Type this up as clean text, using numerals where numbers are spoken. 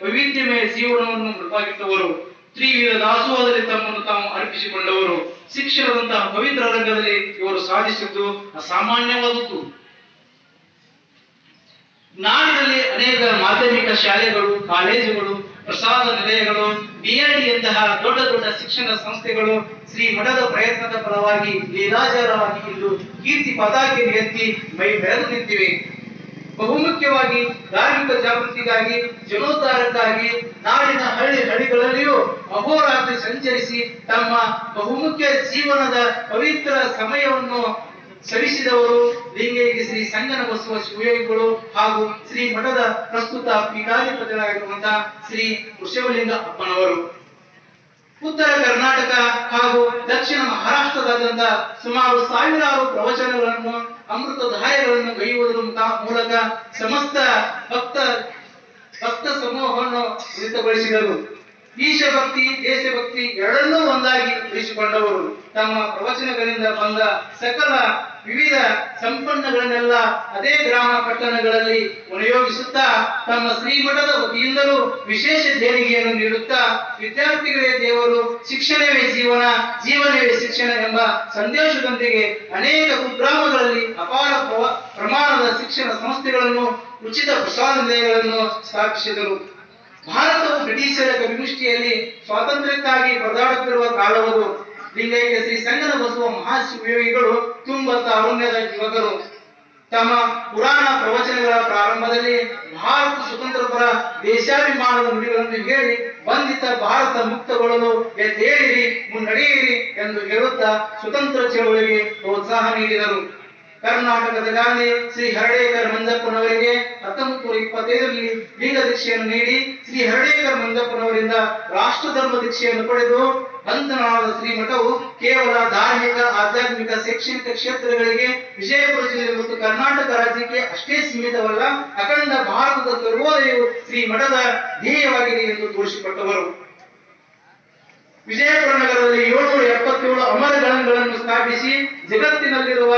ವೈವಿಧ್ಯಮಯ ಜೀವನವನ್ನು ಮೃತವಾಗಿಟ್ಟವರು. ತ್ರಿವೀರ ದಾಸೋಹದಲ್ಲಿ ತಮ್ಮನ್ನು ತಾವು ಅರ್ಪಿಸಿಕೊಂಡವರು. ಶಿಕ್ಷಣದಂತಹ ಪವಿತ್ರ ರಂಗದಲ್ಲಿ ಇವರು ಸಾಧಿಸಿದ್ದು ಅಸಾಮಾನ್ಯವಾದದ್ದು. ನಾಡಿನಲ್ಲಿ ಅನೇಕ ಮಾಧ್ಯಮಿಕ ಶಾಲೆಗಳು, ಕಾಲೇಜುಗಳು, ಪ್ರಸಾದ ನಿಲಯಗಳು, ಬಿಎಲ್ಡಿಯಂತಹ ದೊಡ್ಡ ದೊಡ್ಡ ಶಿಕ್ಷಣ ಸಂಸ್ಥೆಗಳು ಶ್ರೀ ಮಠದ ಪ್ರಯತ್ನದ ಫಲವಾಗಿ ಲೀಲಾಜಾಲವಾಗಿ ಇಂದು ಕೀರ್ತಿ ಪತಾಕೆಯನ್ನು ಎತ್ತಿ ಮೈ ಬೆಳೆದು ನಿಂತಿವೆ. ಬಹುಮುಖ್ಯವಾಗಿ ಧಾರ್ಮಿಕ ಜಾಗೃತಿಗಾಗಿ, ಜನೋದ್ಧಾರಕ್ಕಾಗಿ ನಾಡಿನ ಹಳ್ಳಿಗಳಲ್ಲಿಯೂ ಅಹೋರಾತ್ರಿ ಸಂಚರಿಸಿ ತಮ್ಮ ಬಹುಮುಖ್ಯ ಜೀವನದ ಪವಿತ್ರ ಸಮಯವನ್ನು ಸವಿಸಿದವರು ಲಿಂಗೈಕ್ಯ ಶ್ರೀ ಸಂಗನ ಬಸವ ಶಿವಯೋಗಿಗಳು ಹಾಗೂ ಶ್ರೀ ಮಠದ ಪ್ರಸ್ತುತ ಪೀಠಾಧಿಪತಿಗಳಾಗಿರುವಂತಹ ಶ್ರೀ ವೃಷಭಲಿಂಗ ಅಪ್ಪನವರು. ಉತ್ತರ ಕರ್ನಾಟಕ ಹಾಗೂ ದಕ್ಷಿಣ ಮಹಾರಾಷ್ಟ್ರದಾದ್ಯಂತ ಸುಮಾರು ಸಾವಿರಾರು ಪ್ರವಚನಗಳನ್ನು, ಅಮೃತಧಾರೆಗಳನ್ನು ಕೈಯುವುದರ ಮೂಲಕ ಸಮಸ್ತ ಭಕ್ತ ಸಮೂಹವನ್ನು ಉಳಿತಗೊಳಿಸಿದರು. ಈಶಭಕ್ತಿ, ದೇಶಭಕ್ತಿ ಎರಡನ್ನೂ ಒಂದಾಗಿ ಉಳಿಸಿಕೊಂಡವರು. ತಮ್ಮ ಪ್ರವಚನಗಳಿಂದ ಬಂದ ಸಕಲ ವಿವಿಧ ಸಂಪನ್ನಗಳನ್ನೆಲ್ಲ ಅದೇ ಗ್ರಾಮ ಪಟ್ಟಣಗಳಲ್ಲಿ ವಿನಿಯೋಗಿಸುತ್ತಾ ತಮ್ಮ ಶ್ರೀಮಠದ ವತಿಯಿಂದಲೂ ವಿಶೇಷ ದೇಣಿಗೆಯನ್ನು ನೀಡುತ್ತಾ ವಿದ್ಯಾರ್ಥಿಗಳೇ ದೇವರು, ಶಿಕ್ಷಣವೇ ಜೀವನ, ಜೀವನವೇ ಶಿಕ್ಷಣ ಎಂಬ ಸಂದೇಶದೊಂದಿಗೆ ಅನೇಕ ಕುಗ್ರಾಮಗಳಲ್ಲಿ ಅಪಾರ ಪ್ರಮಾಣದ ಶಿಕ್ಷಣ ಸಂಸ್ಥೆಗಳನ್ನು, ಉಚಿತ ಪ್ರಸಾದ ನಿಲಯಗಳನ್ನು ಸ್ಥಾಪಿಸಿದರು. ಭಾರತವು ಬ್ರಿಟಿಷರ ಕಪಿಮುಷ್ಟಿಯಲ್ಲಿ ಸ್ವಾತಂತ್ರ್ಯಕ್ಕಾಗಿ ಪರದಾಡುತ್ತಿರುವ ಕಾಲವದು. ಲಿಂಗೈಕ್ಯ ಶ್ರೀ ಸಂಗನ ಬಸವ ಮಹಾಶಿವಯೋಗಿಗಳು ತುಂಬ ತಾರುಣ್ಯದ ಯುವಕರು. ತಮ್ಮ ಪುರಾಣ ಪ್ರವಚನಗಳ ಪ್ರಾರಂಭದಲ್ಲಿ ಭಾರತ ಸ್ವತಂತ್ರ ಪರ ದೇಶಾಭಿಮಾನದ ನುಡಿಗಳನ್ನು ಹೇಳಿ ಬಂಧಿತ ಭಾರತ ಮುಕ್ತಗೊಳ್ಳಲು ಎದ್ದೇಳಿರಿ, ಮುನ್ನಡೆಯಿರಿ ಎಂದು ಹೇಳುತ್ತಾ ಸ್ವತಂತ್ರ ಚಳವಳಿಗೆ ಪ್ರೋತ್ಸಾಹ ನೀಡಿದರು. ಕರ್ನಾಟಕದ ಗಾಂಧಿ ಶ್ರೀ ಹರ್ಡೇಕರ್ ಮಂಜಪ್ಪನವರಿಗೆ 1925ರಲ್ಲಿ ಲಿಂಗ ದೀಕ್ಷೆಯನ್ನು ನೀಡಿ ಶ್ರೀ ಹರ್ಡೇಕರ್ ಮಂಜಪ್ಪನವರಿಂದ ರಾಷ್ಟ್ರ ಧರ್ಮ ದೀಕ್ಷೆಯನ್ನು ಪಡೆದು ಬಂಧನವಾದ ಶ್ರೀಮಠವು ಕೇವಲ ಧಾರ್ಮಿಕ, ಆಧ್ಯಾತ್ಮಿಕ, ಶೈಕ್ಷಣಿಕ ಕ್ಷೇತ್ರಗಳಿಗೆ ವಿಜಯಪುರ ಜಿಲ್ಲೆ ಮತ್ತು ಕರ್ನಾಟಕ ರಾಜ್ಯಕ್ಕೆ ಅಷ್ಟೇ ಸೀಮಿತವಲ್ಲ, ಅಖಂಡ ಭಾರತದ ಸರ್ವೋದಯವು ಶ್ರೀಮಠದ ಧ್ಯೇಯವಾಗಿದೆ ಎಂದು ತೋರಿಸಿಕೊಟ್ಟವರು. ವಿಜಯಪುರ ನಗರದಲ್ಲಿ 777 ಅಮರ ಗಣಗಳನ್ನು ಸ್ಥಾಪಿಸಿ ಜಗತ್ತಿನಲ್ಲಿರುವ